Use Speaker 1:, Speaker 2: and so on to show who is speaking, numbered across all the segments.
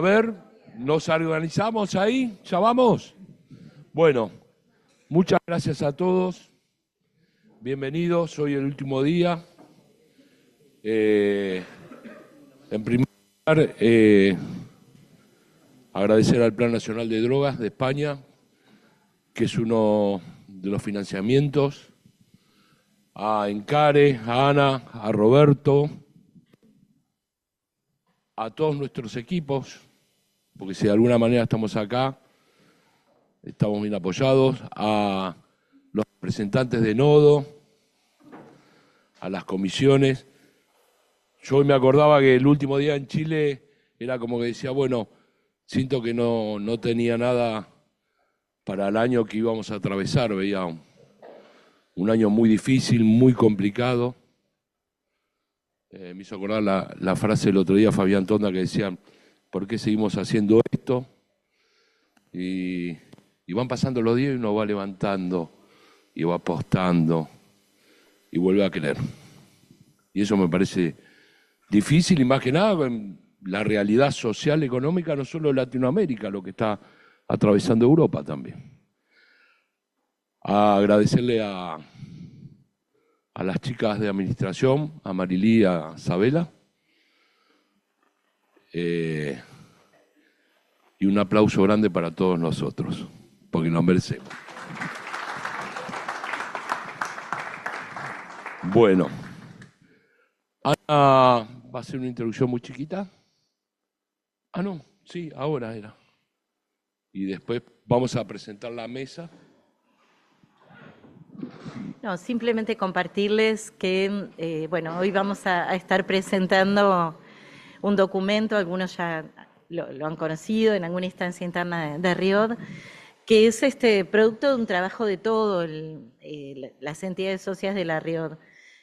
Speaker 1: A ver, nos organizamos ahí, ¿ya vamos? Bueno, muchas gracias a todos. Bienvenidos, hoy el último día. En primer lugar, agradecer al Plan Nacional de Drogas de España, que es uno de los financiamientos, a Encare, a Ana, a Roberto, a todos nuestros equipos, porque si de alguna manera estamos acá, estamos bien apoyados, a los representantes de Nodo, a las comisiones. Yo hoy me acordaba que el último día en Chile era como que decía, bueno, siento que no tenía nada para el año que íbamos a atravesar, veía un año muy difícil, muy complicado. Me hizo acordar la frase del otro día Fabián Tonda que decía, ¿por qué seguimos haciendo esto? Y van pasando los días y uno va levantando y va apostando y vuelve a creer. Y eso me parece difícil y más que nada en la realidad social, económica, no solo de Latinoamérica, lo que está atravesando Europa también. A agradecerle a las chicas de administración, a Marilí y a Sabela. Y un aplauso grande para todos nosotros, porque nos merecemos. Bueno, Ana va a hacer una introducción muy chiquita. Ah, no, sí, ahora era. Y después vamos a presentar la mesa.
Speaker 2: No, simplemente compartirles que, bueno, hoy vamos a estar presentando un documento, algunos ya lo han conocido en alguna instancia interna de RIOD, que es producto de un trabajo de todo las entidades sociales de la RIOD,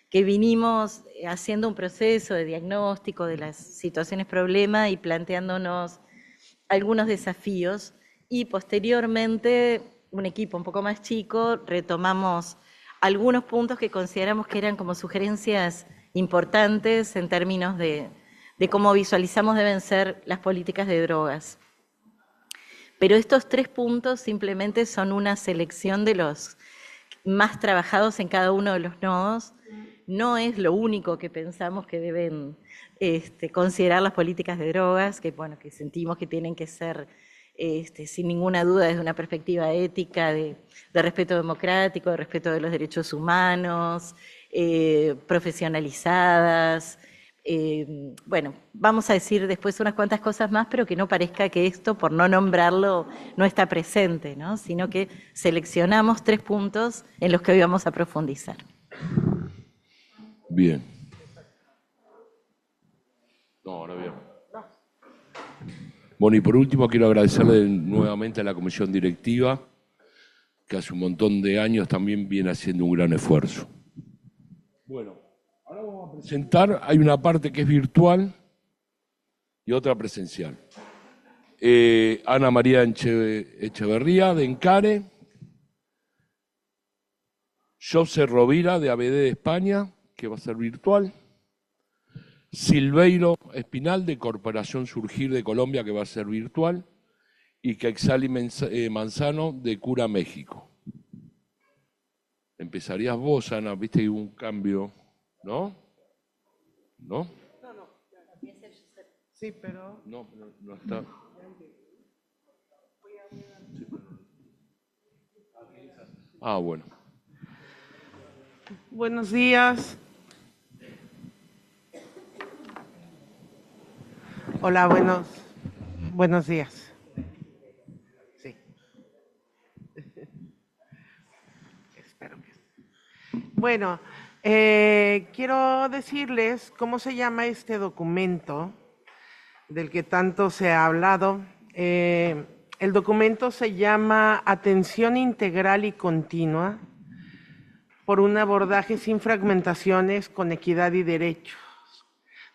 Speaker 2: que vinimos haciendo un proceso de diagnóstico de las situaciones problema y planteándonos algunos desafíos, y posteriormente un equipo un poco más chico retomamos algunos puntos que consideramos que eran como sugerencias importantes en términos de cómo visualizamos deben ser las políticas de drogas. Pero estos 3 puntos simplemente son una selección de los más trabajados en cada uno de los nodos. No es lo único que pensamos que deben considerar las políticas de drogas, que, bueno, que sentimos que tienen que ser sin ninguna duda desde una perspectiva ética, de respeto democrático, de respeto de los derechos humanos, profesionalizadas. Bueno, vamos a decir después unas cuantas cosas más, pero que no parezca que esto, por no nombrarlo, no está presente, ¿no? Sino que seleccionamos 3 puntos en los que hoy vamos a profundizar.
Speaker 1: Bien. No, ahora bien. Bueno, y por último quiero agradecerle nuevamente a la comisión directiva, que hace un montón de años también viene haciendo un gran esfuerzo. Bueno, ahora vamos a presentar, hay una parte que es virtual y otra presencial. Ana María Echeverría, de Encare, José Rovira, de ABD de España, que va a ser virtual, Silveiro Espinal, de Corporación Surgir de Colombia, que va a ser virtual, y Quexali Manzano, de Cura México. Empezarías vos, Ana, viste que hubo un cambio, ¿no? ¿No?
Speaker 3: No. Sí, pero...
Speaker 1: No está. Ah, bueno.
Speaker 3: Buenos días. Hola, buenos días. Sí. Espero que... Bueno, quiero decirles cómo se llama este documento del que tanto se ha hablado. El documento se llama Atención Integral y Continua por un abordaje sin fragmentaciones, con equidad y derechos,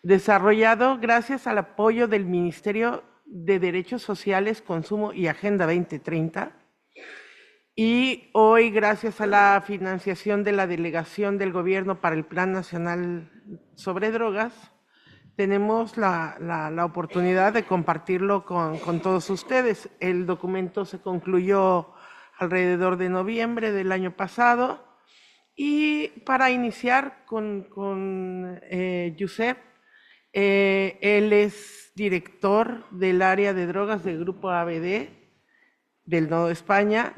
Speaker 3: desarrollado gracias al apoyo del Ministerio de Derechos Sociales, Consumo y Agenda 2030, y hoy gracias a la financiación de la Delegación del Gobierno para el Plan Nacional sobre Drogas, tenemos la oportunidad de compartirlo con todos ustedes. El documento se concluyó alrededor de noviembre del año pasado. Y para iniciar con Josep, él es director del área de drogas del Grupo ABD del Nodo de España,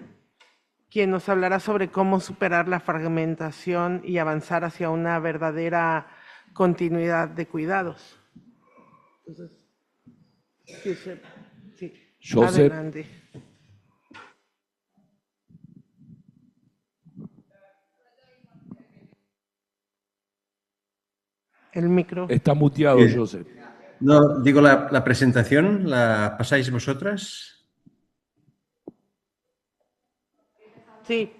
Speaker 3: quien nos hablará sobre cómo superar la fragmentación y avanzar hacia una verdadera continuidad de cuidados. Entonces, Josep, sí,
Speaker 1: Josep.
Speaker 3: adelante. El micro.
Speaker 1: Está muteado, Josep.
Speaker 4: No, digo, la presentación, ¿la pasáis vosotras?
Speaker 3: Sí.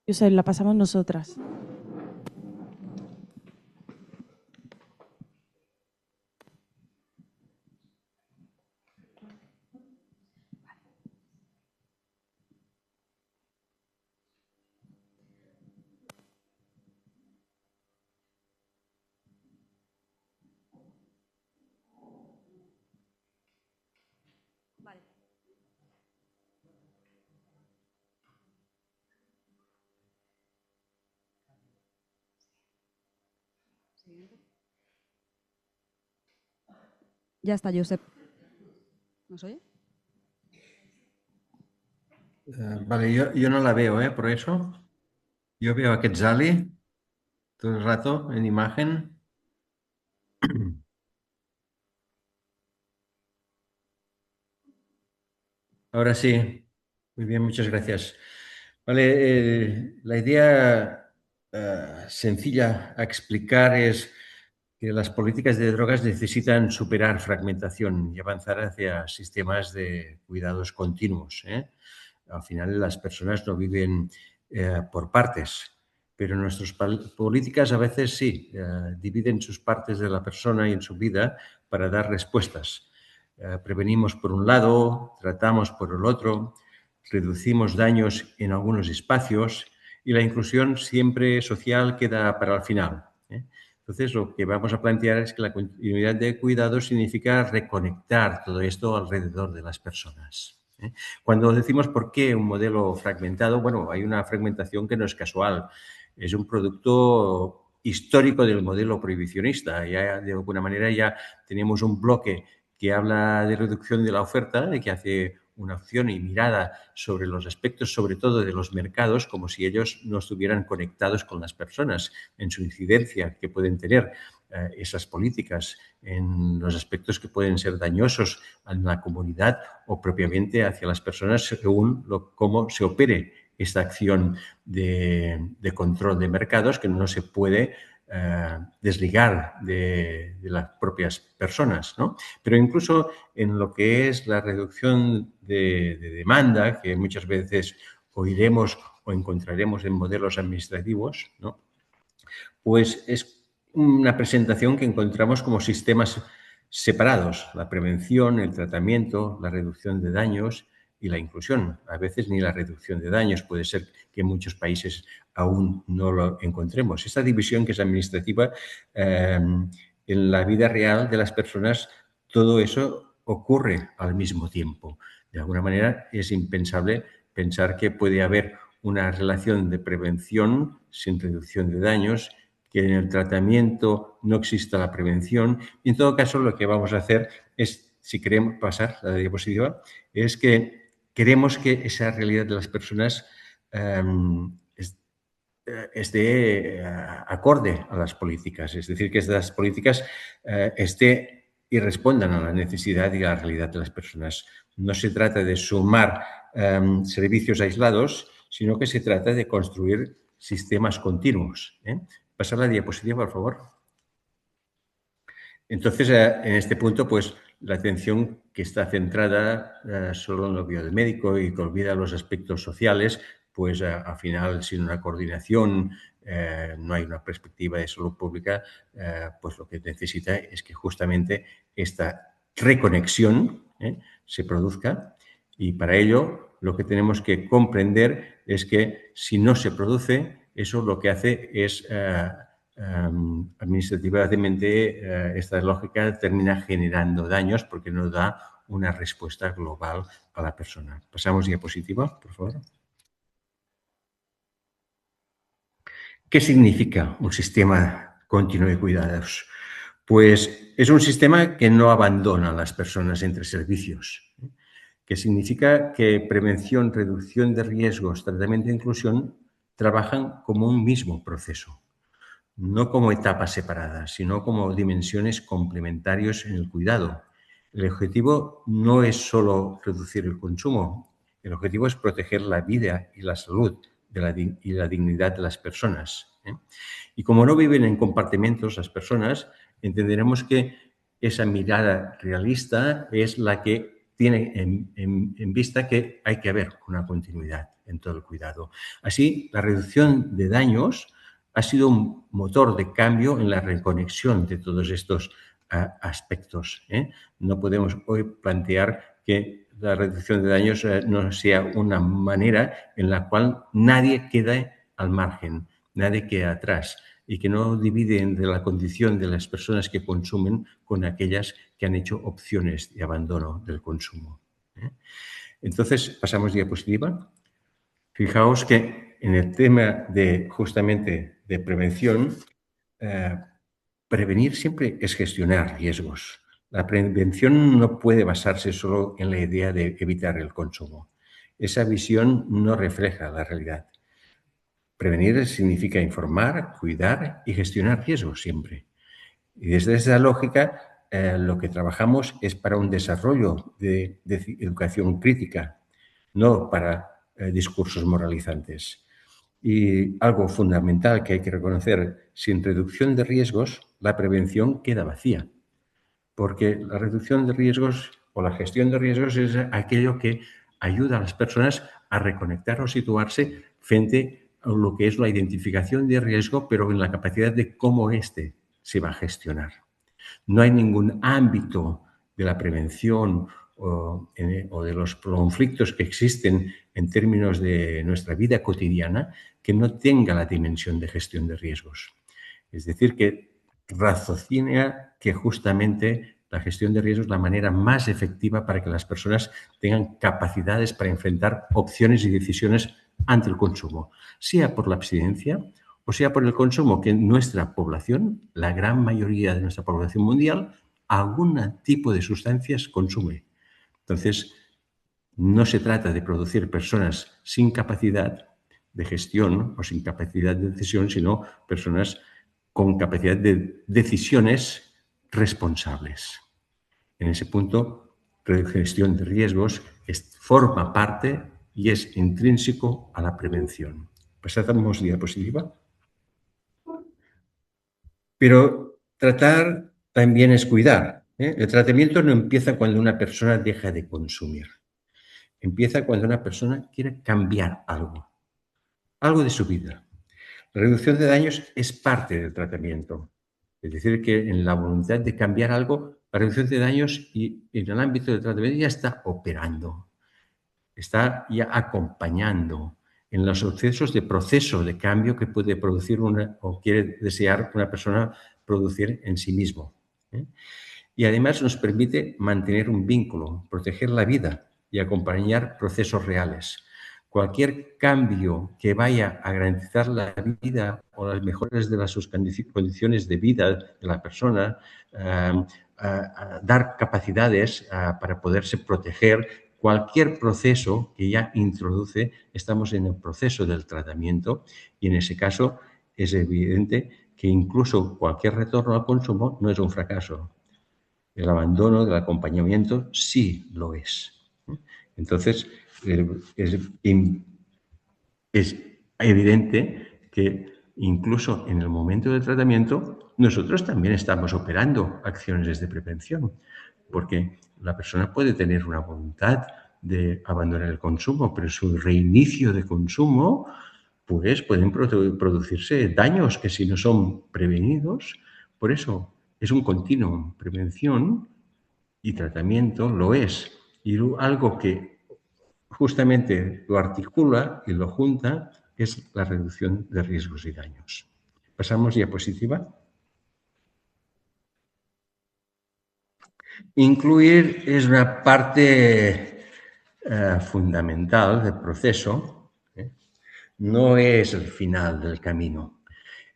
Speaker 5: Josep, la pasamos nosotras.
Speaker 6: Ya está, Josep. ¿Nos oye?
Speaker 4: Vale, yo no la veo, por eso. Yo veo a Quetzali todo el rato en imagen. Ahora sí. Muy bien, muchas gracias. Vale, la idea sencilla a explicar es que las políticas de drogas necesitan superar fragmentación y avanzar hacia sistemas de cuidados continuos. Al final, las personas no viven por partes, pero nuestras políticas a veces sí, dividen sus partes de la persona y en su vida para dar respuestas. Prevenimos por un lado, tratamos por el otro, reducimos daños en algunos espacios y la inclusión siempre social queda para el final. Entonces, lo que vamos a plantear es que la continuidad de cuidados significa reconectar todo esto alrededor de las personas. Cuando decimos por qué un modelo fragmentado, bueno, hay una fragmentación que no es casual, es un producto histórico del modelo prohibicionista. Ya, de alguna manera ya tenemos un bloque que habla de reducción de la oferta y que hace una acción y mirada sobre los aspectos, sobre todo de los mercados, como si ellos no estuvieran conectados con las personas en su incidencia que pueden tener esas políticas, en los aspectos que pueden ser dañosos en la comunidad o propiamente hacia las personas según cómo se opere esta acción de control de mercados que no se puede desligar de las propias personas, ¿no? Pero incluso en lo que es la reducción de demanda, que muchas veces oiremos o encontraremos en modelos administrativos, ¿no? Pues es una presentación que encontramos como sistemas separados, la prevención, el tratamiento, la reducción de daños y la inclusión. A veces ni la reducción de daños, puede ser que en muchos países aún no lo encontremos. Esta división que es administrativa, en la vida real de las personas, todo eso ocurre al mismo tiempo. De alguna manera es impensable pensar que puede haber una relación de prevención sin reducción de daños, que en el tratamiento no exista la prevención. Y en todo caso, lo que vamos a hacer es, si queremos pasar la diapositiva, es que queremos que esa realidad de las personas esté acorde a las políticas, es decir, que estas políticas esté y respondan a la necesidad y a la realidad de las personas. No se trata de sumar servicios aislados, sino que se trata de construir sistemas continuos. Pasar la diapositiva, por favor. Entonces, en este punto, pues la atención que está centrada solo en lo biomédico y que olvida los aspectos sociales, pues al final, sin una coordinación, no hay una perspectiva de salud pública, pues lo que necesita es que justamente esta reconexión se produzca Y para ello lo que tenemos que comprender es que si no se produce, eso lo que hace es administrativamente esta lógica termina generando daños porque no da una respuesta global a la persona. Pasamos diapositiva, por favor. ¿Qué significa un sistema continuo de cuidados? Pues es un sistema que no abandona a las personas entre servicios, que significa que prevención, reducción de riesgos, tratamiento e inclusión trabajan como un mismo proceso, no como etapas separadas, sino como dimensiones complementarias en el cuidado. El objetivo no es solo reducir el consumo, el objetivo es proteger la vida y la salud y la dignidad de las personas. Y como no viven en compartimentos las personas, entenderemos que esa mirada realista es la que tiene en vista que hay que haber una continuidad en todo el cuidado. Así, la reducción de daños ha sido un motor de cambio en la reconexión de todos estos aspectos. No podemos hoy plantear que la reducción de daños no sea una manera en la cual nadie quede al margen, nadie queda atrás y que no divide entre la condición de las personas que consumen con aquellas que han hecho opciones de abandono del consumo. Entonces, pasamos diapositiva. Fijaos que en el tema de justamente de prevención, prevenir siempre es gestionar riesgos. La prevención no puede basarse solo en la idea de evitar el consumo. Esa visión no refleja la realidad. Prevenir significa informar, cuidar y gestionar riesgos siempre. Y desde esa lógica, lo que trabajamos es para un desarrollo de educación crítica, no para discursos moralizantes. Y algo fundamental que hay que reconocer, sin reducción de riesgos, la prevención queda vacía, porque la reducción de riesgos o la gestión de riesgos es aquello que ayuda a las personas a reconectar o situarse frente a lo que es la identificación de riesgo, pero en la capacidad de cómo éste se va a gestionar. No hay ningún ámbito de la prevención o de los conflictos que existen en términos de nuestra vida cotidiana que no tenga la dimensión de gestión de riesgos. Es decir, que raciocina que justamente la gestión de riesgos es la manera más efectiva para que las personas tengan capacidades para enfrentar opciones y decisiones ante el consumo, sea por la abstinencia o sea por el consumo, que nuestra población, la gran mayoría de nuestra población mundial, algún tipo de sustancias consume. Entonces, no se trata de producir personas sin capacidad de gestión o sin capacidad de decisión, sino personas con capacidad de decisiones responsables. En ese punto, gestión de riesgos forma parte y es intrínseco a la prevención. Pasamos diapositiva. Pero tratar también es cuidar. El tratamiento no empieza cuando una persona deja de consumir. Empieza cuando una persona quiere cambiar algo de su vida. La reducción de daños es parte del tratamiento. Es decir, que en la voluntad de cambiar algo, la reducción de daños y en el ámbito del tratamiento ya está operando, está ya acompañando en los proceso de cambio que puede producir o quiere desear una persona producir en sí mismo. Y además nos permite mantener un vínculo, proteger la vida y acompañar procesos reales. Cualquier cambio que vaya a garantizar la vida o las mejores de las condiciones de vida de la persona, a dar capacidades para poderse proteger. Cualquier proceso que ya introduce, estamos en el proceso del tratamiento y en ese caso es evidente que incluso cualquier retorno al consumo no es un fracaso. El abandono del acompañamiento sí lo es. Entonces, es evidente que incluso en el momento del tratamiento nosotros también estamos operando acciones de prevención, porque la persona puede tener una voluntad de abandonar el consumo, pero su reinicio de consumo, pues pueden producirse daños que si no son prevenidos, por eso es un continuum. Prevención y tratamiento lo es. Y algo que justamente lo articula y lo junta es la reducción de riesgos y daños. Pasamos diapositiva. Incluir es una parte fundamental del proceso, no es el final del camino.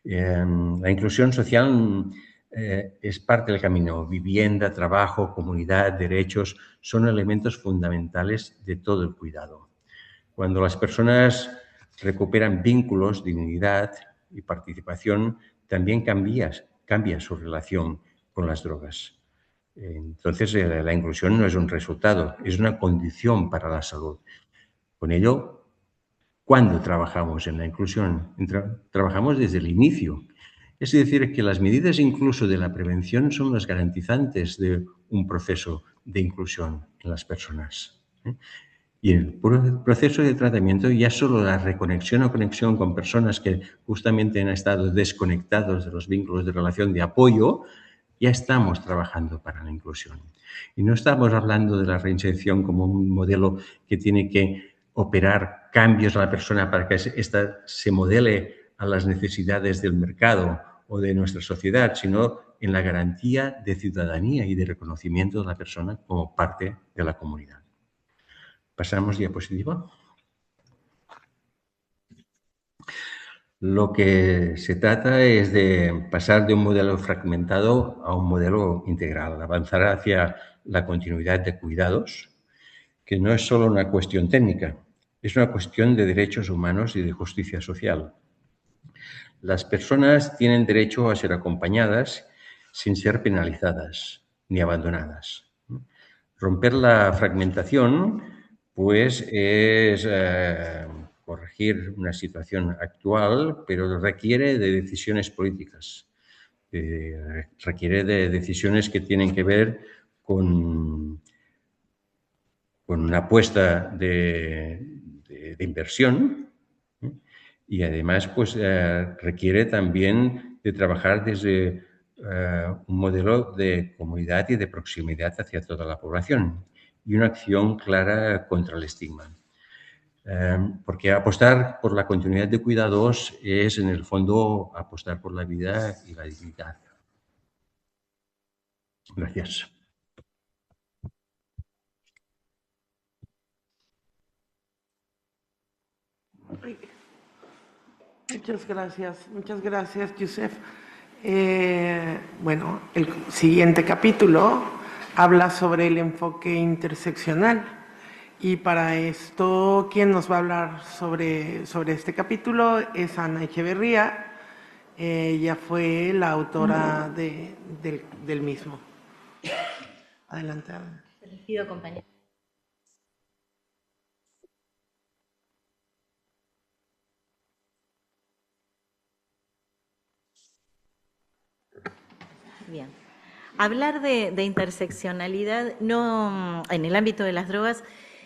Speaker 4: La inclusión social es parte del camino. Vivienda, trabajo, comunidad, derechos son elementos fundamentales de todo el cuidado. Cuando las personas recuperan vínculos, dignidad y participación, también cambia su relación con las drogas. Entonces, la inclusión no es un resultado, es una condición para la salud. Con ello, ¿cuándo trabajamos en la inclusión? Trabajamos desde el inicio. Es decir, que las medidas incluso de la prevención son las garantizantes de un proceso de inclusión en las personas. Y en el proceso de tratamiento ya solo la reconexión o conexión con personas que justamente han estado desconectados de los vínculos de relación de apoyo, ya estamos trabajando para la inclusión. Y no estamos hablando de la reinserción como un modelo que tiene que operar cambios a la persona para que ésta se modele a las necesidades del mercado o de nuestra sociedad, sino en la garantía de ciudadanía y de reconocimiento de la persona como parte de la comunidad. Pasamos diapositiva. Lo que se trata es de pasar de un modelo fragmentado a un modelo integral, avanzar hacia la continuidad de cuidados, que no es solo una cuestión técnica, es una cuestión de derechos humanos y de justicia social. Las personas tienen derecho a ser acompañadas sin ser penalizadas ni abandonadas. Romper la fragmentación, pues, es corregir una situación actual, pero requiere de decisiones políticas, requiere de decisiones que tienen que ver con una apuesta de inversión y además pues, requiere también de trabajar desde un modelo de comunidad y de proximidad hacia toda la población y una acción clara contra el estigma. Porque apostar por la continuidad de cuidados es, en el fondo, apostar por la vida y la dignidad. Gracias.
Speaker 3: Muchas gracias, Josep. Bueno, el siguiente capítulo habla sobre el enfoque interseccional. Y para esto, quien nos va a hablar sobre este capítulo es Ana Echeverría. Ella fue la autora del mismo. Adelante, Ana.
Speaker 2: Les pido, compañero. Bien. Hablar de interseccionalidad no, en el ámbito de las drogas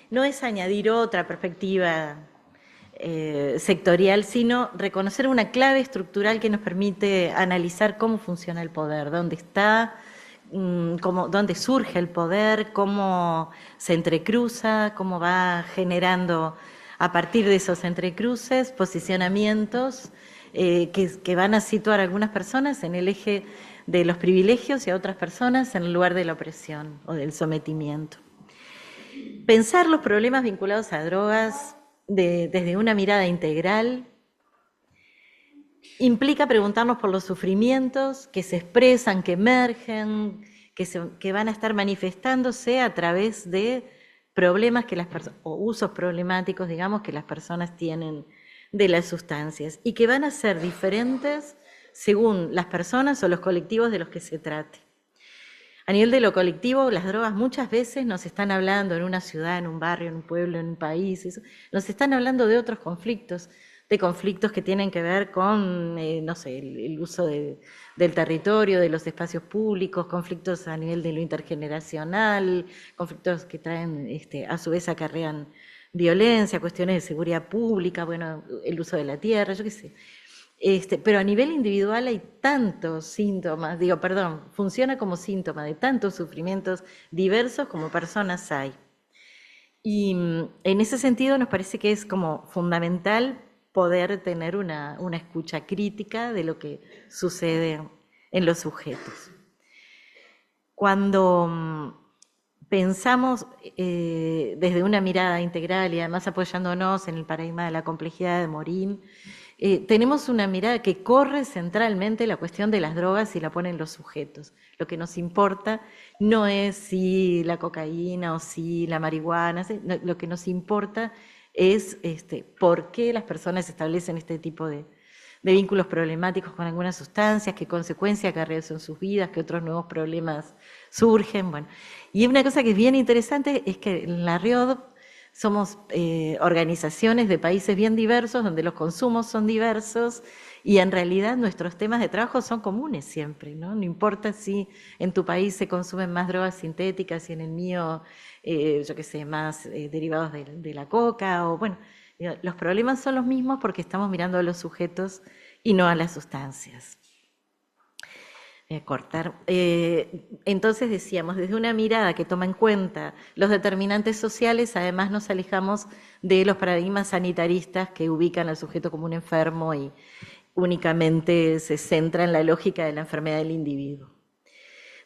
Speaker 2: no es añadir otra perspectiva sectorial, sino reconocer una clave estructural que nos permite analizar cómo funciona el poder, dónde está, dónde surge el poder, cómo se entrecruza, cómo va generando a partir de esos entrecruces posicionamientos que van a situar a algunas personas en el eje de los privilegios y a otras personas en el lugar de la opresión o del sometimiento. Pensar los problemas vinculados a drogas desde una mirada integral implica preguntarnos por los sufrimientos que se expresan, que emergen, que van a estar manifestándose a través de problemas que o usos problemáticos, digamos, que las personas tienen de las sustancias y que van a ser diferentes según las personas o los colectivos de los que se trate. A nivel de lo colectivo, las drogas muchas veces nos están hablando en una ciudad, en un barrio, en un pueblo, en un país, nos están hablando de otros conflictos, de conflictos que tienen que ver con, no sé, el uso del territorio, de los espacios públicos, conflictos a nivel de lo intergeneracional, conflictos que traen, a su vez acarrean violencia, cuestiones de seguridad pública, bueno, el uso de la tierra, yo qué sé. Pero a nivel individual hay tantos síntomas, funciona como síntoma de tantos sufrimientos diversos como personas hay. Y en ese sentido nos parece que es como fundamental poder tener una escucha crítica de lo que sucede en los sujetos. Cuando pensamos desde una mirada integral y además apoyándonos en el paradigma de la complejidad de Morin, tenemos una mirada que corre centralmente la cuestión de las drogas y la ponen los sujetos. Lo que nos importa no es si la cocaína o si la marihuana, lo que nos importa es por qué las personas establecen este tipo de vínculos problemáticos con algunas sustancias, qué consecuencias acarrea eso en sus vidas, qué otros nuevos problemas surgen. Bueno. Y una cosa que es bien interesante es que en la RIOD somos organizaciones de países bien diversos, donde los consumos son diversos y en realidad nuestros temas de trabajo son comunes siempre, ¿no? No importa si en tu país se consumen más drogas sintéticas y en el mío, yo qué sé, más derivados de la coca, o bueno, los problemas son los mismos porque estamos mirando a los sujetos y no a las sustancias. Voy a cortar. Entonces decíamos, desde una mirada que toma en cuenta los determinantes sociales, además nos alejamos de los paradigmas sanitaristas que ubican al sujeto como un enfermo y únicamente se centra en la lógica de la enfermedad del individuo.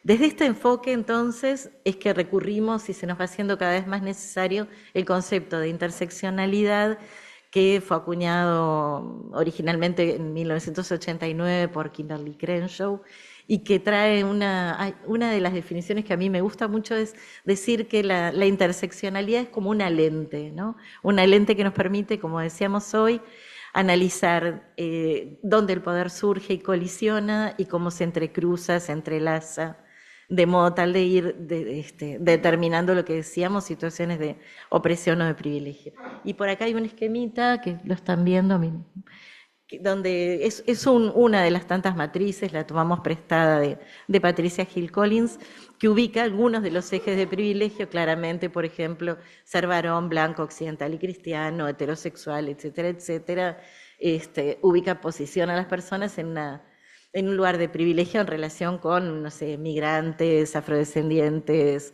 Speaker 2: Desde este enfoque, entonces, es que recurrimos y se nos va haciendo cada vez más necesario el concepto de interseccionalidad que fue acuñado originalmente en 1989 por Kimberly Crenshaw y que trae una de las definiciones que a mí me gusta mucho es decir que la interseccionalidad es como una lente, ¿no? Una lente que nos permite, como decíamos hoy, analizar dónde el poder surge y colisiona y cómo se entrecruza, se entrelaza, de modo tal de ir determinando lo que decíamos, situaciones de opresión o de privilegio. Y por acá hay un esquemita que lo están viendo, donde es una de las tantas matrices, la tomamos prestada de Patricia Hill Collins, que ubica algunos de los ejes de privilegio, claramente, por ejemplo, ser varón, blanco, occidental y cristiano, heterosexual, etcétera, etcétera, ubica, posiciona a las personas en un lugar de privilegio en relación con, no sé, migrantes, afrodescendientes,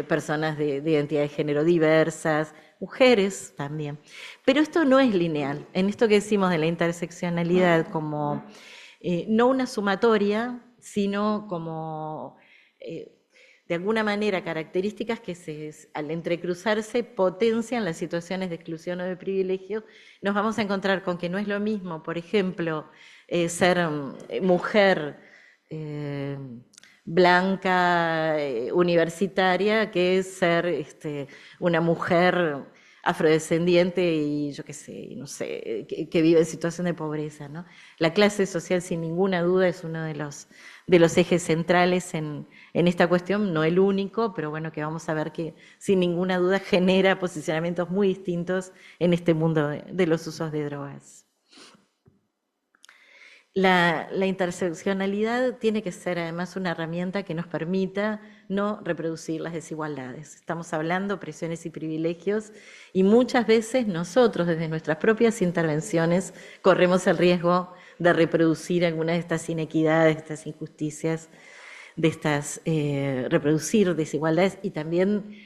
Speaker 2: personas de identidad de género diversas, mujeres también. Pero esto no es lineal. En esto que decimos de la interseccionalidad como no una sumatoria, sino como de alguna manera características que al entrecruzarse potencian las situaciones de exclusión o de privilegio, nos vamos a encontrar con que no es lo mismo, por ejemplo, ser mujer blanca universitaria que ser una mujer afrodescendiente y yo qué sé, no sé, que vive en situación de pobreza, ¿no? La clase social sin ninguna duda es uno de los ejes centrales en esta cuestión, no el único, pero bueno, que vamos a ver que sin ninguna duda genera posicionamientos muy distintos en este mundo de los usos de drogas. La interseccionalidad tiene que ser además una herramienta que nos permita no reproducir las desigualdades. Estamos hablando de presiones y privilegios y muchas veces nosotros desde nuestras propias intervenciones corremos el riesgo de reproducir algunas de estas inequidades, de estas injusticias, de estas reproducir desigualdades y también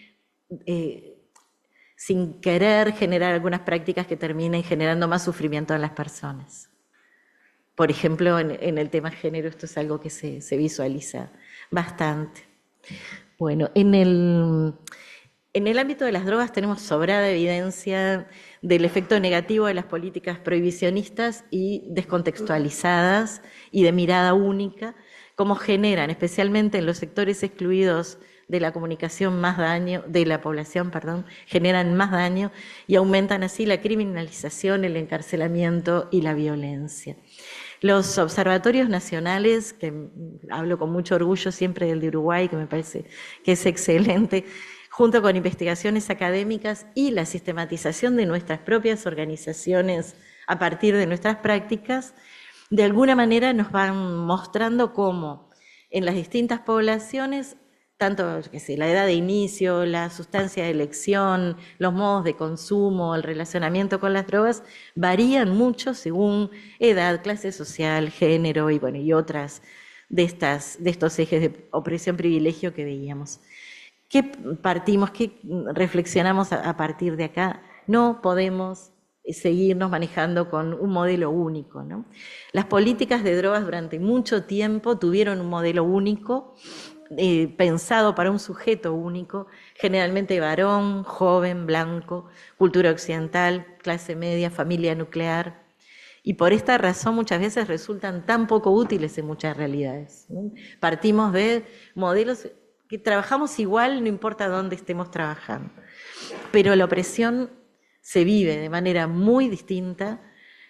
Speaker 2: sin querer generar algunas prácticas que terminen generando más sufrimiento a las personas. Por ejemplo, en el tema género esto es algo que se visualiza bastante. Bueno, en el ámbito de las drogas tenemos sobrada evidencia del efecto negativo de las políticas prohibicionistas y descontextualizadas y de mirada única, cómo generan, especialmente en los sectores excluidos de la comunicación más daño, de la población, perdón, generan más daño y aumentan así la criminalización, el encarcelamiento y la violencia. Los observatorios nacionales, que hablo con mucho orgullo siempre del de Uruguay, que me parece que es excelente, junto con investigaciones académicas y la sistematización de nuestras propias organizaciones a partir de nuestras prácticas, de alguna manera nos van mostrando cómo en las distintas poblaciones, tanto la edad de inicio, la sustancia de elección, los modos de consumo, el relacionamiento con las drogas, varían mucho según edad, clase social, género y otras de estos ejes de opresión-privilegio que veíamos. ¿Qué partimos, qué reflexionamos a partir de acá? No podemos seguirnos manejando con un modelo único, ¿no? Las políticas de drogas durante mucho tiempo tuvieron un modelo único, pensado para un sujeto único, generalmente varón, joven, blanco, cultura occidental, clase media, familia nuclear. Y por esta razón muchas veces resultan tan poco útiles en muchas realidades, ¿no? Partimos de modelos que trabajamos igual, no importa dónde estemos trabajando. Pero la opresión se vive de manera muy distinta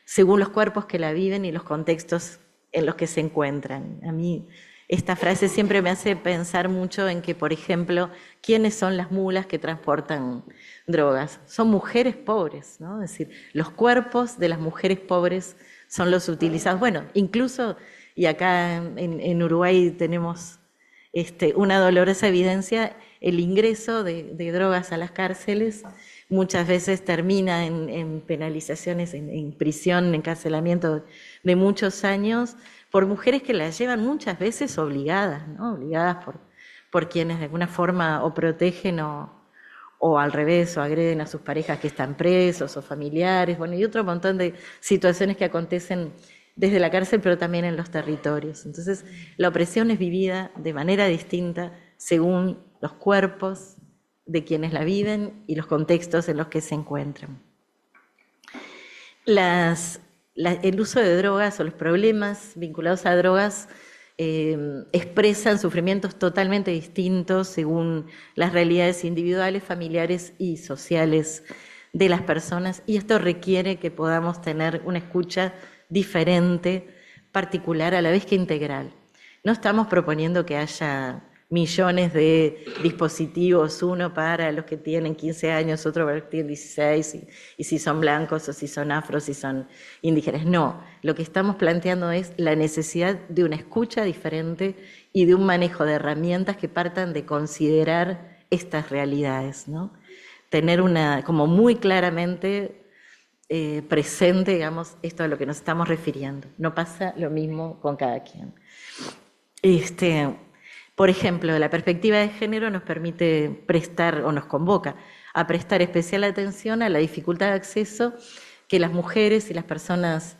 Speaker 2: según los cuerpos que la viven y los contextos en los que se encuentran. A mí esta frase siempre me hace pensar mucho en que, por ejemplo, ¿quiénes son las mulas que transportan drogas? Son mujeres pobres, ¿no? Es decir, los cuerpos de las mujeres pobres son los utilizados. Bueno, incluso, y acá en Uruguay tenemos una dolorosa evidencia, el ingreso de drogas a las cárceles muchas veces termina en penalizaciones, en prisión, en encarcelamiento de muchos años, por mujeres que las llevan muchas veces obligadas, ¿no? Obligadas por quienes de alguna forma o protegen o al revés, o agreden a sus parejas que están presos o familiares, bueno, y otro montón de situaciones que acontecen desde la cárcel, pero también en los territorios. Entonces, la opresión es vivida de manera distinta según los cuerpos de quienes la viven y los contextos en los que se encuentran. El uso de drogas o los problemas vinculados a drogas expresan sufrimientos totalmente distintos según las realidades individuales, familiares y sociales de las personas, y esto requiere que podamos tener una escucha diferente, particular, a la vez que integral. No estamos proponiendo que haya millones de dispositivos, uno para los que tienen 15 años, otro para los que tienen 16, y si son blancos o si son afros, si son indígenas. No, lo que estamos planteando es la necesidad de una escucha diferente y de un manejo de herramientas que partan de considerar estas realidades, ¿no? Tener como muy claramente presente, digamos, esto a lo que nos estamos refiriendo. No pasa lo mismo con cada quien. Por ejemplo, la perspectiva de género nos permite prestar, o nos convoca a prestar especial atención a la dificultad de acceso que las mujeres y las personas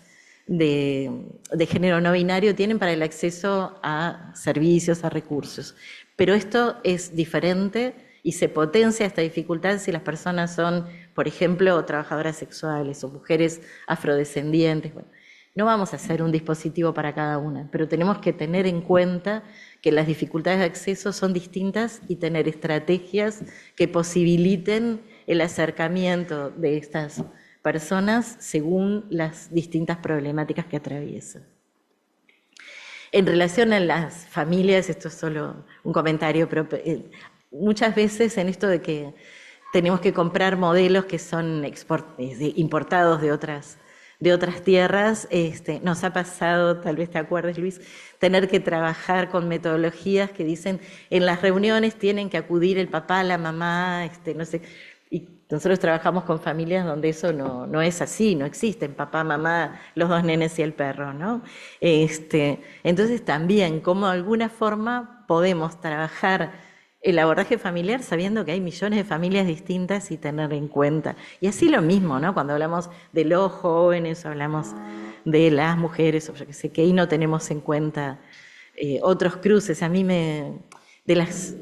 Speaker 2: de género no binario tienen para el acceso a servicios, a recursos. Pero esto es diferente y se potencia esta dificultad si las personas son, por ejemplo, trabajadoras sexuales o mujeres afrodescendientes. Bueno, no vamos a hacer un dispositivo para cada una, pero tenemos que tener en cuenta que las dificultades de acceso son distintas y tener estrategias que posibiliten el acercamiento de estas personas según las distintas problemáticas que atraviesan. En relación a las familias, esto es solo un comentario, pero muchas veces en esto de que tenemos que comprar modelos que son importados de otras tierras, nos ha pasado, tal vez te acuerdes, Luis, tener que trabajar con metodologías que dicen en las reuniones tienen que acudir el papá, la mamá, no sé, y nosotros trabajamos con familias donde eso no es así, no existen papá, mamá, los dos nenes y el perro, ¿no? Entonces también, como de alguna forma podemos trabajar el abordaje familiar sabiendo que hay millones de familias distintas y tener en cuenta. Y así lo mismo, ¿no? Cuando hablamos de los jóvenes, hablamos de las mujeres, o yo qué sé, que ahí no tenemos en cuenta otros cruces. A mí de las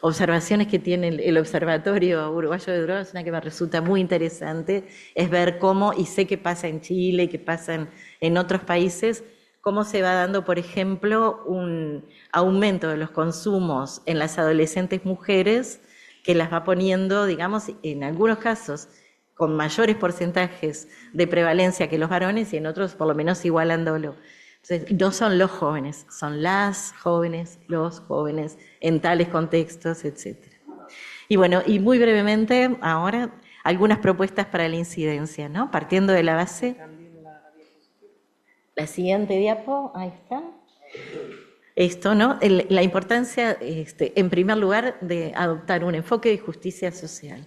Speaker 2: observaciones que tiene el Observatorio Uruguayo de Drogas, una que me resulta muy interesante, es ver cómo, y sé que pasa en Chile y que pasa en otros países, cómo se va dando, por ejemplo, un aumento de los consumos en las adolescentes mujeres que las va poniendo, digamos, en algunos casos con mayores porcentajes de prevalencia que los varones y en otros por lo menos igualándolo. Entonces, no son los jóvenes, son las jóvenes, los jóvenes en tales contextos, etc. Y bueno, y muy brevemente ahora algunas propuestas para la incidencia, ¿no? Partiendo de la base. La siguiente diapo, ahí está. Esto, ¿no? La importancia, en primer lugar, de adoptar un enfoque de justicia social.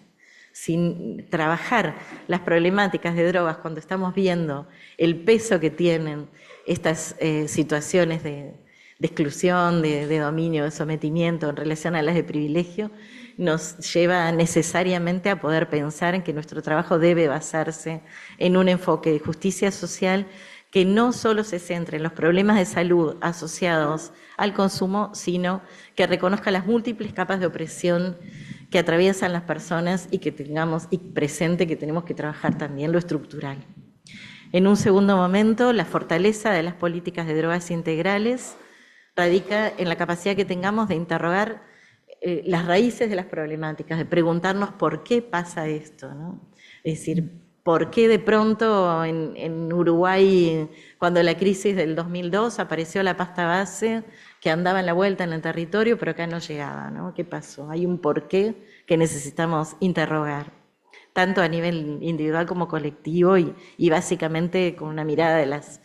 Speaker 2: Sin trabajar las problemáticas de drogas cuando estamos viendo el peso que tienen estas situaciones de de exclusión, de dominio, de sometimiento en relación a las de privilegio, nos lleva necesariamente a poder pensar en que nuestro trabajo debe basarse en un enfoque de justicia social que no solo se centre en los problemas de salud asociados al consumo, sino que reconozca las múltiples capas de opresión que atraviesan las personas y que tengamos y presente que tenemos que trabajar también lo estructural. En un segundo momento, la fortaleza de las políticas de drogas integrales radica en la capacidad que tengamos de interrogar las raíces de las problemáticas, de preguntarnos por qué pasa esto, ¿no? Es decir, por qué de pronto en Uruguay, cuando la crisis del 2002 apareció la pasta base que andaba en la vuelta en el territorio, pero acá no llegaba, ¿no? ¿Qué pasó? Hay un porqué que necesitamos interrogar, tanto a nivel individual como colectivo y básicamente con una mirada de las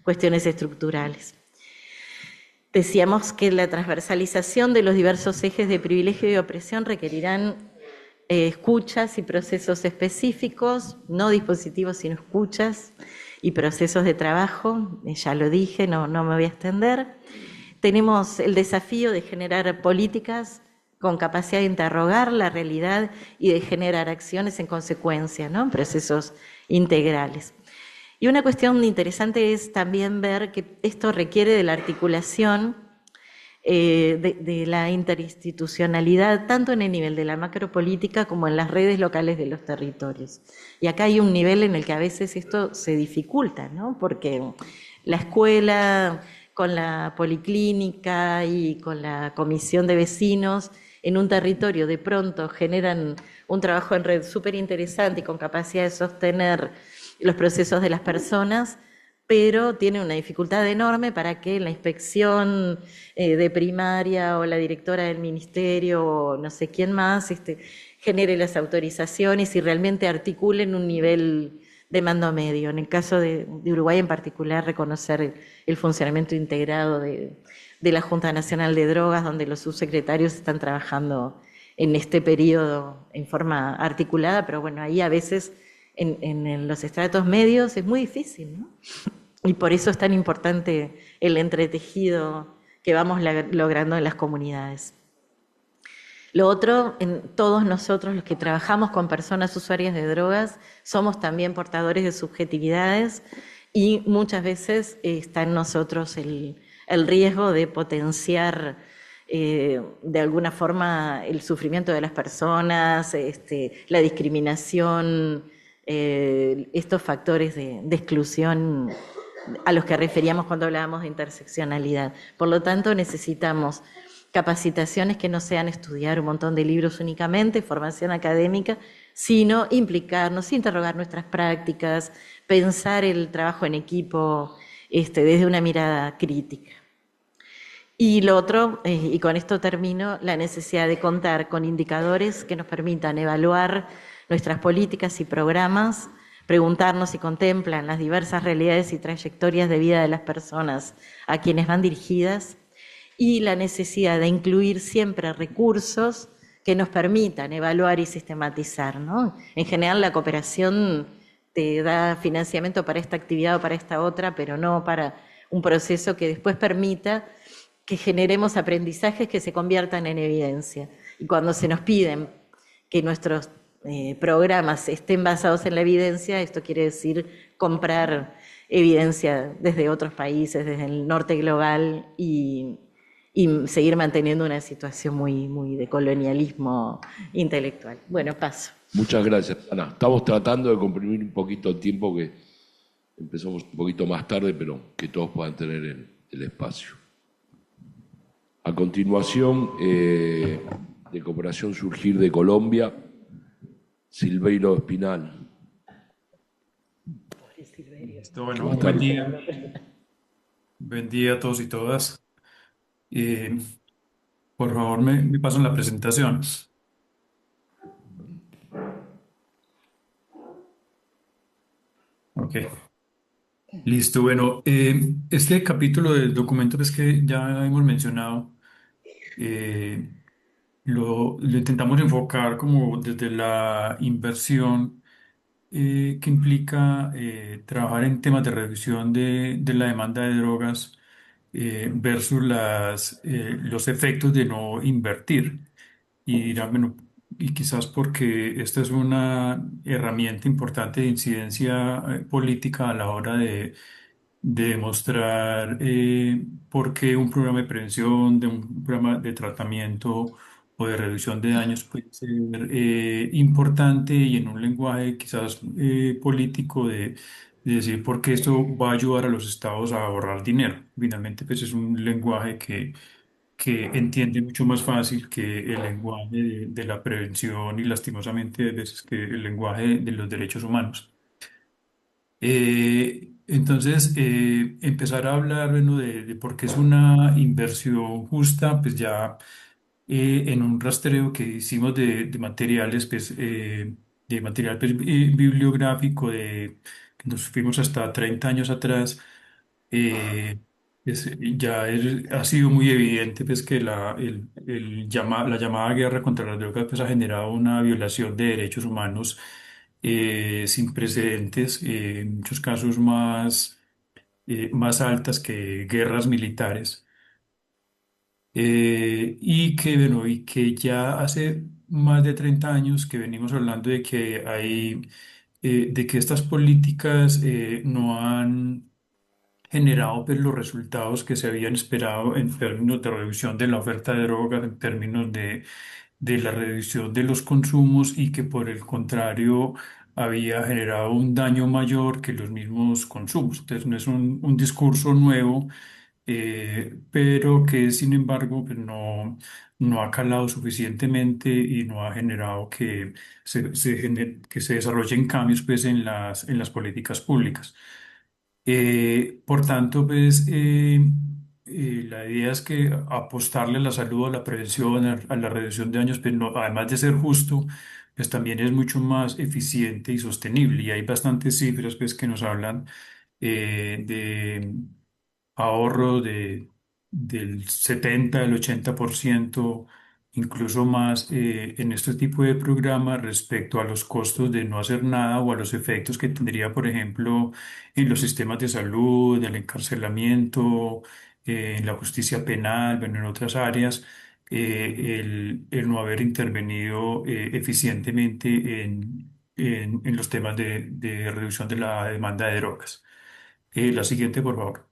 Speaker 2: cuestiones estructurales. Decíamos que la transversalización de los diversos ejes de privilegio y opresión requerirán escuchas y procesos específicos, no dispositivos sino escuchas y procesos de trabajo, ya lo dije, no me voy a extender. Tenemos el desafío de generar políticas con capacidad de interrogar la realidad y de generar acciones en consecuencia, ¿no? Procesos integrales. Y una cuestión interesante es también ver que esto requiere de la articulación de la interinstitucionalidad, tanto en el nivel de la macropolítica como en las redes locales de los territorios. Y acá hay un nivel en el que a veces esto se dificulta, ¿no? Porque la escuela con la policlínica y con la comisión de vecinos en un territorio de pronto generan un trabajo en red súper interesante y con capacidad de sostener los procesos de las personas, pero tiene una dificultad enorme para que la inspección de primaria o la directora del ministerio o no sé quién más genere las autorizaciones y realmente articulen un nivel de mando medio. En el caso de Uruguay en particular, reconocer el funcionamiento integrado de la Junta Nacional de Drogas, donde los subsecretarios están trabajando en este periodo en forma articulada, pero bueno, ahí a veces en los estratos medios es muy difícil, ¿no? Y por eso es tan importante el entretejido que vamos logrando en las comunidades. Lo otro, en todos nosotros los que trabajamos con personas usuarias de drogas, somos también portadores de subjetividades y muchas veces está en nosotros el riesgo de potenciar de alguna forma el sufrimiento de las personas, la discriminación, estos factores de exclusión a los que referíamos cuando hablábamos de interseccionalidad. Por lo tanto, necesitamos capacitaciones que no sean estudiar un montón de libros únicamente, formación académica, sino implicarnos, interrogar nuestras prácticas, pensar el trabajo en equipo desde una mirada crítica. Y lo otro, y con esto termino, la necesidad de contar con indicadores que nos permitan evaluar nuestras políticas y programas, preguntarnos si contemplan las diversas realidades y trayectorias de vida de las personas a quienes van dirigidas y la necesidad de incluir siempre recursos que nos permitan evaluar y sistematizar, ¿no? En general la cooperación te da financiamiento para esta actividad o para esta otra, pero no para un proceso que después permita que generemos aprendizajes que se conviertan en evidencia. Y cuando se nos piden que nuestros programas estén basados en la evidencia, esto quiere decir comprar evidencia desde otros países, desde el norte global y seguir manteniendo una situación muy de colonialismo intelectual. Bueno, paso.
Speaker 1: Muchas gracias, Ana. Estamos tratando de comprimir un poquito el tiempo, que empezamos un poquito más tarde, pero que todos puedan tener el espacio. A continuación, de Cooperación Surgir de Colombia, Silveiro Espinal.
Speaker 7: Bueno, buen día. Buen día a todos y todas. Por favor, me pasan la presentación. Ok, listo. Bueno, este capítulo del documento pues, que ya hemos mencionado, lo intentamos enfocar como desde la inversión que implica trabajar en temas de reducción de la demanda de drogas versus los efectos de no invertir. Y dirán, bueno, y quizás porque esta es una herramienta importante de incidencia política a la hora de demostrar por qué un programa de prevención, de un programa de tratamiento o de reducción de daños puede ser importante y en un lenguaje quizás político de decir por qué esto va a ayudar a los estados a ahorrar dinero. Finalmente, pues es un lenguaje que entiende mucho más fácil que el lenguaje de la prevención y lastimosamente a veces que el lenguaje de los derechos humanos. Entonces, empezar a hablar, bueno, de por qué es una inversión justa, pues ya en un rastreo que hicimos de materiales, pues, de material pues, bibliográfico, que nos fuimos hasta 30 años atrás, eh, ha sido muy evidente pues, que la llamada guerra contra las drogas pues, ha generado una violación de derechos humanos sin precedentes, en muchos casos más altas que guerras militares, y que ya hace más de 30 años que venimos hablando de que estas políticas no han generado pues, los resultados que se habían esperado en términos de reducción de la oferta de drogas, en términos de la reducción de los consumos y que por el contrario había generado un daño mayor que los mismos consumos. Entonces no es un discurso nuevo, pero que sin embargo pues, no ha calado suficientemente y no ha generado que que se desarrollen cambios pues, en las políticas públicas. Por tanto, pues, la idea es que apostarle a la salud, a la prevención, a la reducción de daños, pues además de ser justo, pues también es mucho más eficiente y sostenible. Y hay bastantes cifras pues, que nos hablan de ahorro del 70, del 80%, incluso más en este tipo de programas respecto a los costos de no hacer nada o a los efectos que tendría, por ejemplo, en los sistemas de salud, en el encarcelamiento, en la justicia penal, bueno, en otras áreas, el no haber intervenido eficientemente en los temas de reducción de la demanda de drogas. La siguiente, por favor.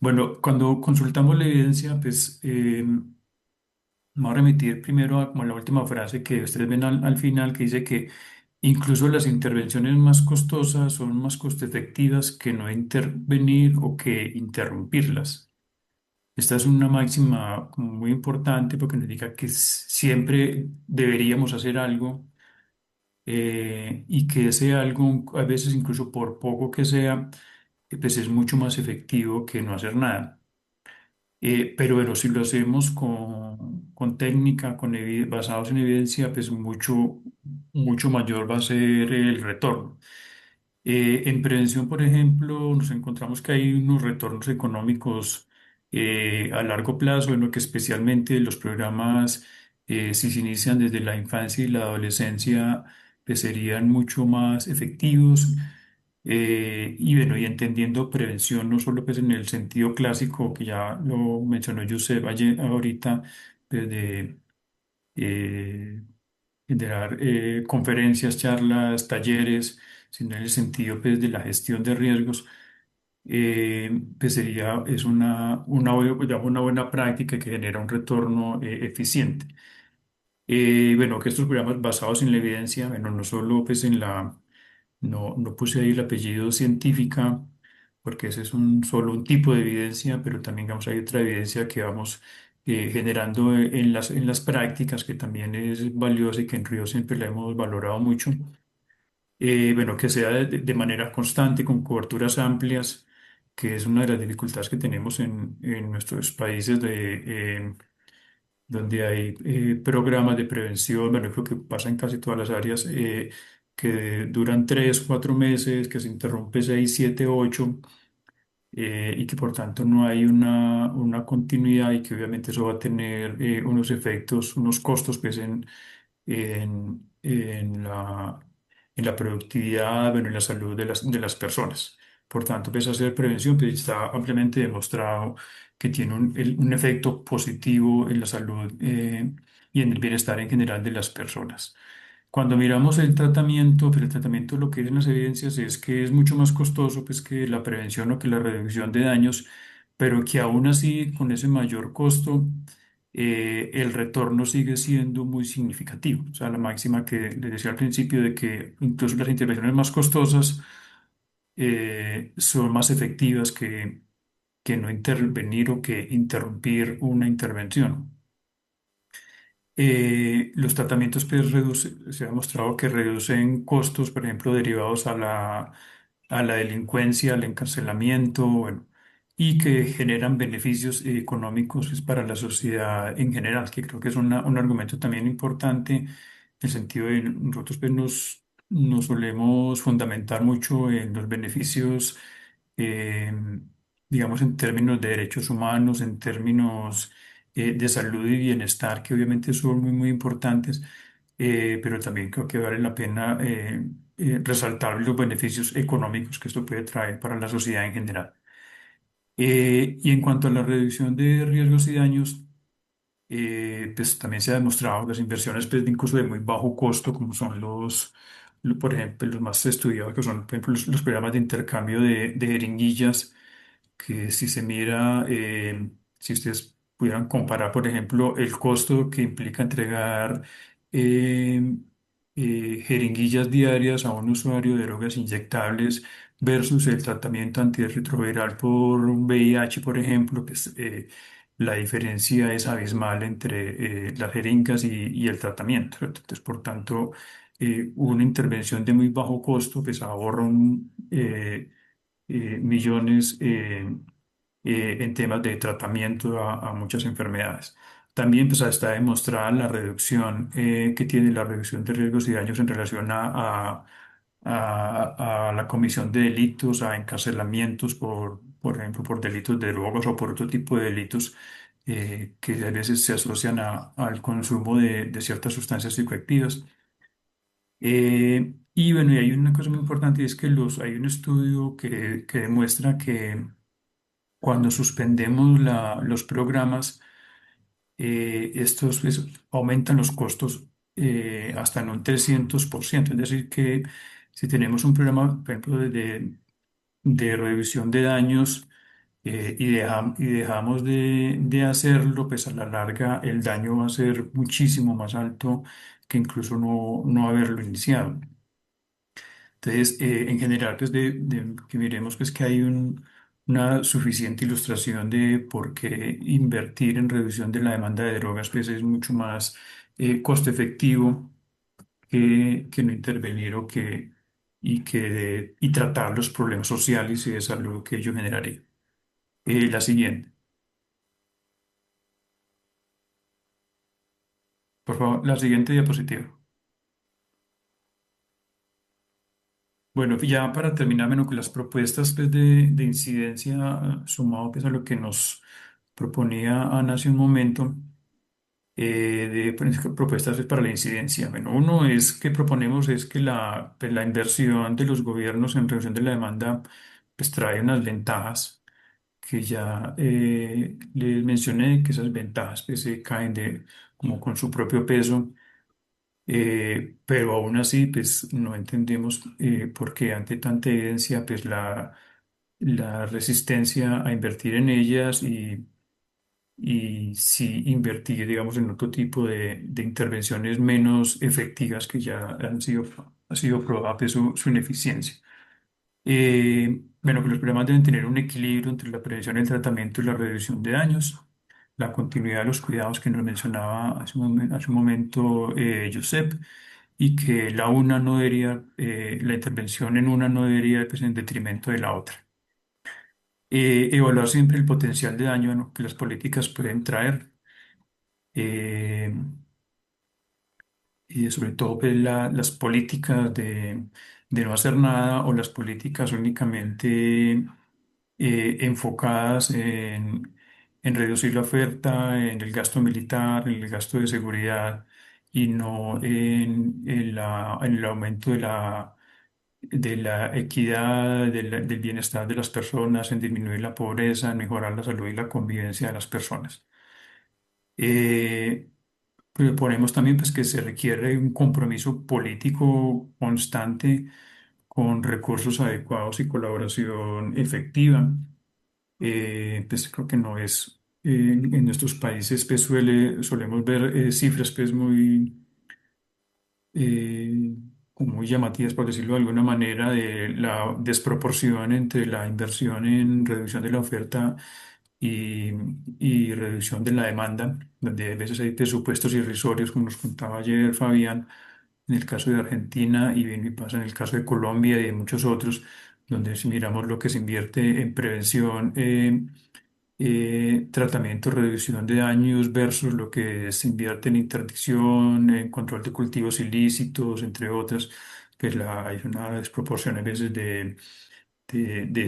Speaker 7: Bueno, cuando consultamos la evidencia, pues me voy a remitir primero a como la última frase que ustedes ven al final, que dice que incluso las intervenciones más costosas son más costo efectivas que no intervenir o que interrumpirlas. Esta es una máxima como muy importante porque nos indica que siempre deberíamos hacer algo y que ese algo, a veces incluso por poco que sea, pues es mucho más efectivo que no hacer nada. Pero bueno, si lo hacemos con técnica, basados en evidencia, pues mucho mayor va a ser el retorno. En prevención, por ejemplo, nos encontramos que hay unos retornos económicos a largo plazo, en lo que especialmente los programas, si se inician desde la infancia y la adolescencia, pues serían mucho más efectivos. Y bueno, y entendiendo prevención no solo pues en el sentido clásico que ya lo mencionó Josep ayer, ahorita, pues eh, de dar conferencias, charlas, talleres, sino en el sentido pues, de la gestión de riesgos, pues es una buena práctica que genera un retorno eficiente. Bueno, que estos programas basados en la evidencia, bueno, no solo pues no puse ahí el apellido científica, porque ese es solo un tipo de evidencia, pero también digamos, hay otra evidencia que vamos generando en las prácticas, que también es valiosa y que en Río siempre la hemos valorado mucho. Bueno, que sea de manera constante, con coberturas amplias, que es una de las dificultades que tenemos en nuestros países donde hay programas de prevención, bueno, creo que pasa en casi todas las áreas, que duran 3, 4 meses, que se interrumpe 6, 7, 8, y que por tanto no hay una continuidad y que obviamente eso va a tener unos efectos, unos costos pues, en la productividad, bueno, en la salud de las personas. Por tanto, pues hacer prevención, pues está ampliamente demostrado que tiene un efecto positivo en la salud y en el bienestar en general de las personas. Cuando miramos el tratamiento, pues el tratamiento lo que dicen las evidencias es que es mucho más costoso pues, que la prevención o que la reducción de daños, pero que aún así con ese mayor costo el retorno sigue siendo muy significativo. O sea, la máxima que les decía al principio de que incluso las intervenciones más costosas son más efectivas que no intervenir o que interrumpir una intervención. Los tratamientos pues, se ha demostrado que reducen costos, por ejemplo, derivados a la delincuencia, al encarcelamiento, bueno, y que generan beneficios económicos pues, para la sociedad en general, que creo que es un argumento también importante, en el sentido de nosotros pues, nos solemos fundamentar mucho en los beneficios, eh, digamos, en términos de derechos humanos, en términos de salud y bienestar, que obviamente son muy, muy importantes, pero también creo que vale la pena resaltar los beneficios económicos que esto puede traer para la sociedad en general. Y en cuanto a la reducción de riesgos y daños, pues también se ha demostrado las inversiones pues, incluso de muy bajo costo, como son por ejemplo, los más estudiados, que son, por ejemplo, los programas de intercambio de jeringuillas, que si se mira, si ustedes pudieran comparar, por ejemplo, el costo que implica entregar eh, jeringuillas diarias a un usuario de drogas inyectables versus el tratamiento antirretroviral por un VIH, por ejemplo, pues la diferencia es abismal entre las jeringas y el tratamiento. Entonces, por tanto, una intervención de muy bajo costo pues ahorra millones en temas de tratamiento a muchas enfermedades. También pues, está demostrada la reducción que tiene la reducción de riesgos y daños en relación a la comisión de delitos, a encarcelamientos por ejemplo, por delitos de drogas o por otro tipo de delitos que a veces se asocian al consumo de ciertas sustancias psicoactivas. Y bueno, y hay una cosa muy importante y es que hay un estudio que demuestra que cuando suspendemos los programas, estos pues, aumentan los costos hasta en un 300%. Es decir, que si tenemos un programa, por ejemplo, de reducción de daños y dejamos de hacerlo, pues a la larga el daño va a ser muchísimo más alto que incluso no haberlo iniciado. Entonces, en general, pues que miremos pues, que hay una suficiente ilustración de por qué invertir en reducción de la demanda de drogas pues, es mucho más costo efectivo que no intervenir y tratar los problemas sociales y de salud que ello generaría. La siguiente, por favor, la siguiente diapositiva. Bueno, ya para terminar, menos que las propuestas pues, de incidencia, sumado pues, a lo que nos proponía Ana hace un momento, propuestas pues, para la incidencia. Bueno, uno es que proponemos es que pues, la inversión de los gobiernos en reducción de la demanda pues, trae unas ventajas que ya les mencioné, que esas ventajas pues, se caen como con su propio peso. Pero aún así, pues no entendemos por qué ante tanta evidencia, pues la resistencia a invertir en ellas y sí invertir, digamos, en otro tipo de intervenciones menos efectivas que ya ha sido probada pues, su ineficiencia. Bueno, que los programas deben tener un equilibrio entre la prevención, el tratamiento y la reducción de daños, la continuidad de los cuidados que nos mencionaba hace un momento Josep, y que la intervención en una no debería pues, en detrimento de la otra. Evaluar siempre el potencial de daño, ¿no?, que las políticas pueden traer. eh, y sobre todo pues, las políticas de no hacer nada o las políticas únicamente enfocadas en reducir la oferta, en el gasto militar, en el gasto de seguridad y no en el aumento de la equidad, del bienestar de las personas, en disminuir la pobreza, en mejorar la salud y la convivencia de las personas. Eh, Proponemos también pues, que se requiere un compromiso político constante con recursos adecuados y colaboración efectiva. Pues creo que no es, en nuestros países pues, solemos ver cifras pues, eh, como muy llamativas, por decirlo de alguna manera, de la desproporción entre la inversión en reducción de la oferta y, y reducción de la demanda, donde a veces hay presupuestos irrisorios, como nos contaba ayer Fabián, en el caso de Argentina y bien y pasa en el caso de Colombia y de muchos otros, donde si miramos lo que se invierte en prevención, tratamiento, reducción de daños versus lo que se invierte en interdicción, en control de cultivos ilícitos, entre otras, pues hay una desproporción a veces de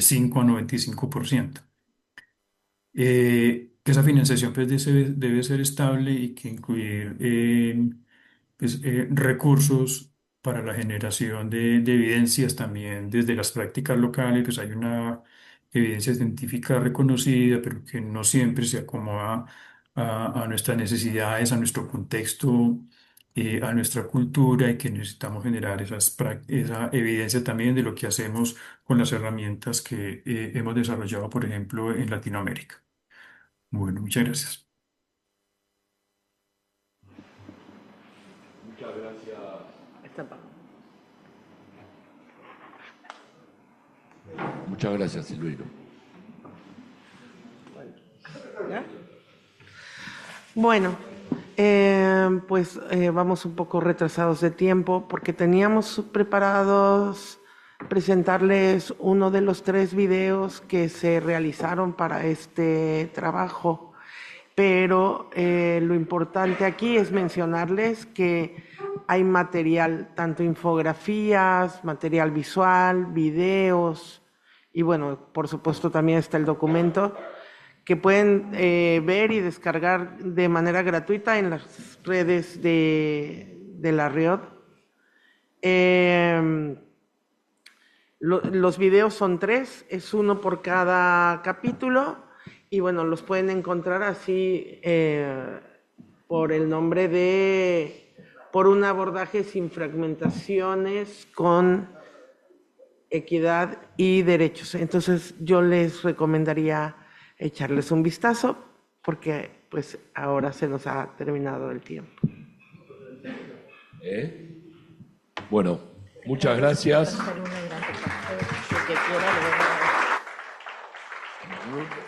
Speaker 7: 5 a 95%. Que esa financiación pues, debe ser estable y que incluir pues, recursos para la generación de evidencias también desde las prácticas locales, pues hay una evidencia científica reconocida, pero que no siempre se acomoda a nuestras necesidades, a nuestro contexto, a nuestra cultura y que necesitamos generar esa evidencia también de lo que hacemos con las herramientas que hemos desarrollado, por ejemplo, en Latinoamérica. Bueno, muchas gracias.
Speaker 1: Muchas gracias. Muchas gracias, Silvino.
Speaker 3: ¿Ya? Bueno, pues vamos un poco retrasados de tiempo porque teníamos preparados presentarles uno de los 3 videos que se realizaron para este trabajo, pero lo importante aquí es mencionarles que hay material, tanto infografías, material visual, videos y bueno, por supuesto también está el documento que pueden ver y descargar de manera gratuita en las redes de la RIOD. Los videos son 3, es uno por cada capítulo y bueno, los pueden encontrar así por el nombre de Por un abordaje sin fragmentaciones con equidad y derechos. Entonces yo les recomendaría echarles un vistazo porque pues ahora se nos ha terminado el tiempo.
Speaker 1: Bueno, muchas gracias.
Speaker 2: Pasar uno durante el